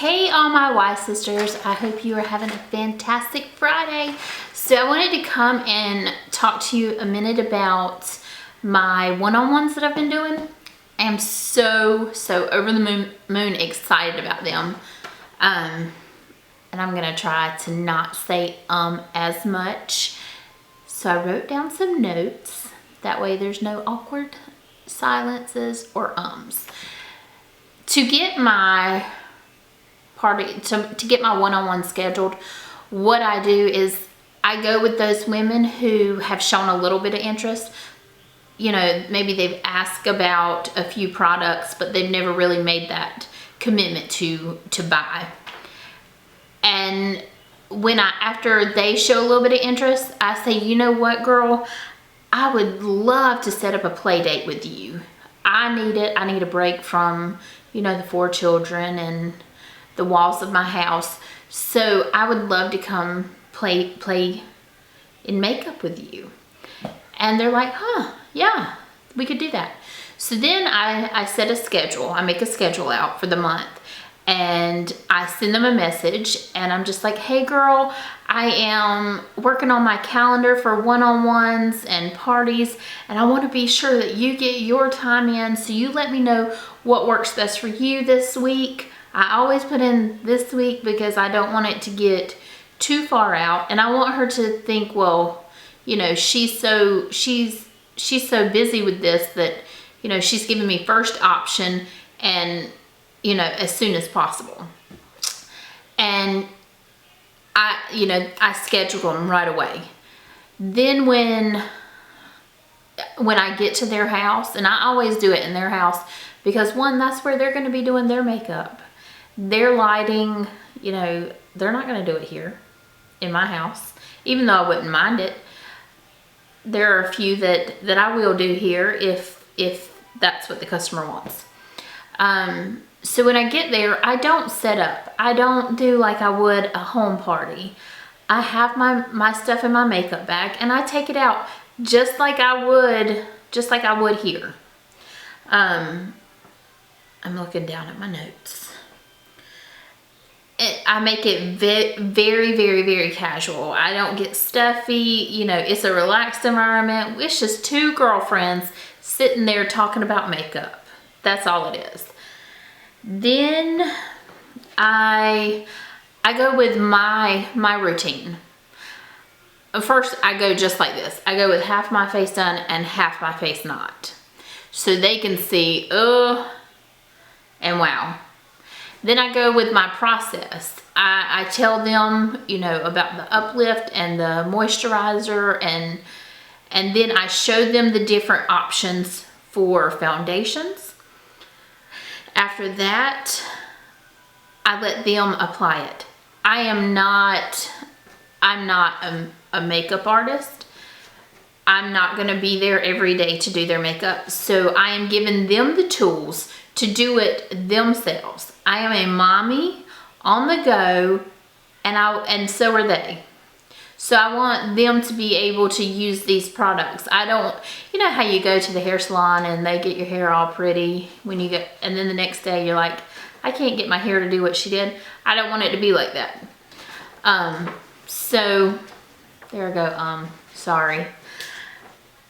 Hey all my Y sisters, I hope you are having a fantastic Friday. So I wanted to come and talk to you a minute about my one-on-ones that I've been doing. I am so over the moon excited about them. And I'm gonna try to not say as much. So I wrote down some notes. That way there's no awkward silences or ums. To get my to get my one-on-one scheduled, what I do is I go with those women who have shown a little bit of interest. You know, maybe they've asked about a few products, but they've never really made that commitment to buy. And after they show a little bit of interest, I say, you know what, girl, I would love to set up a play date with you. I need it. I need a break from, you know, the 4 children and the walls of my house. So I would love to come play in makeup with you. And they're like, huh, yeah, we could do that. So then I set a schedule. I make a schedule out for the month. And I send them a message and I'm just like, hey girl, I am working on my calendar for one-on-ones and parties, and I want to be sure that you get your time in, so you let me know what works best for you this week. I always put in this week because I don't want it to get too far out, and I want her to think, well, you know, she's so busy with this that, you know, she's giving me first option, and you know, as soon as possible. And I schedule them right away. Then when I get to their house, and I always do it in their house because one, that's where they're going to be doing their makeup. Their lighting, you know, they're not going to do it here in my house, even though I wouldn't mind it. There are a few that I will do here if that's what the customer wants. So when I get there, I don't set up. I don't do like I would a home party. I have my stuff in my makeup bag and I take it out just like I would here. I'm looking down at my notes. I make it very casual. I don't get stuffy. You know, it's a relaxed environment. It's just 2 girlfriends sitting there talking about makeup. That's all it is. Then I go with my routine. First, I go just like this. I go with half my face done and half my face not, so they can see and wow. Then I go with my process. I tell them, you know, about the uplift and the moisturizer, and then I show them the different options for foundations. After that, I let them apply it. I'm not a makeup artist. I'm not gonna be there every day to do their makeup. So I am giving them the tools to do it themselves. I am a mommy on the go, and so are they. So I want them to be able to use these products. I don't, you know how you go to the hair salon and they get your hair all pretty when you get, and then the next day you're like, I can't get my hair to do what she did. I don't want it to be like that. So there I go, sorry.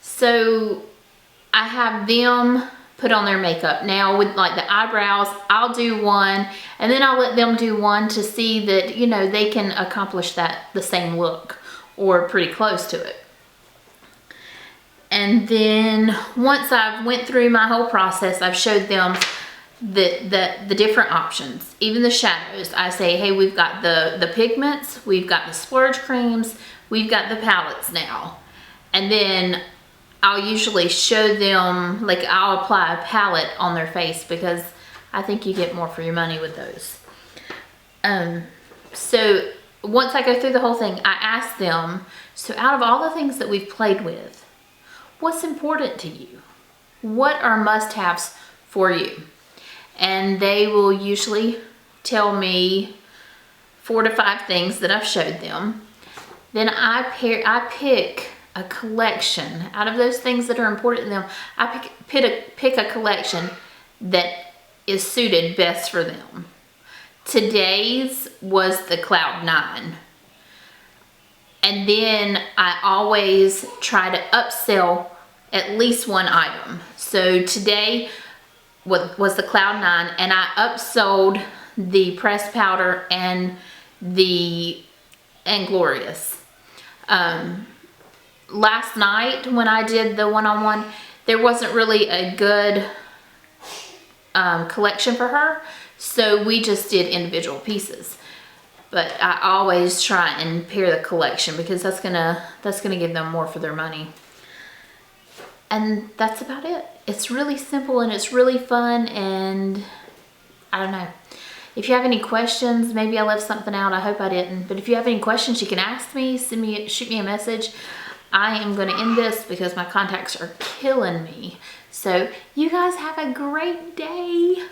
So I have them put on their makeup. Now with like the eyebrows, I'll do one and then I'll let them do one to see that, you know, they can accomplish the same look or pretty close to it. And then once I've went through my whole process, I've showed them the different options, even the shadows. I say, hey, we've got the pigments, we've got the splurge creams, we've got the palettes now. And then I'll usually show them, like I'll apply a palette on their face because I think you get more for your money with those. So once I go through the whole thing, I ask them, so out of all the things that we've played with, what's important to you? What are must-haves for you? And they will usually tell me 4 to 5 things that I've showed them. Then I pick a collection out of those things that are important to them. I pick a collection that is suited best for them. Today's was the Cloud 9. And then I always try to upsell at least one item. So today was the Cloud 9, and I upsold the pressed powder and the Glorious. Last night when I did the one-on-one, there wasn't really a good collection for her, so we just did individual pieces. But I always try and pair the collection because that's gonna give them more for their money. And that's about it. It's really simple and it's really fun, and I don't know. If you have any questions, maybe I left something out. I hope I didn't. But if you have any questions, you can ask me, shoot me a message. I am gonna end this because my contacts are killing me. So you guys have a great day.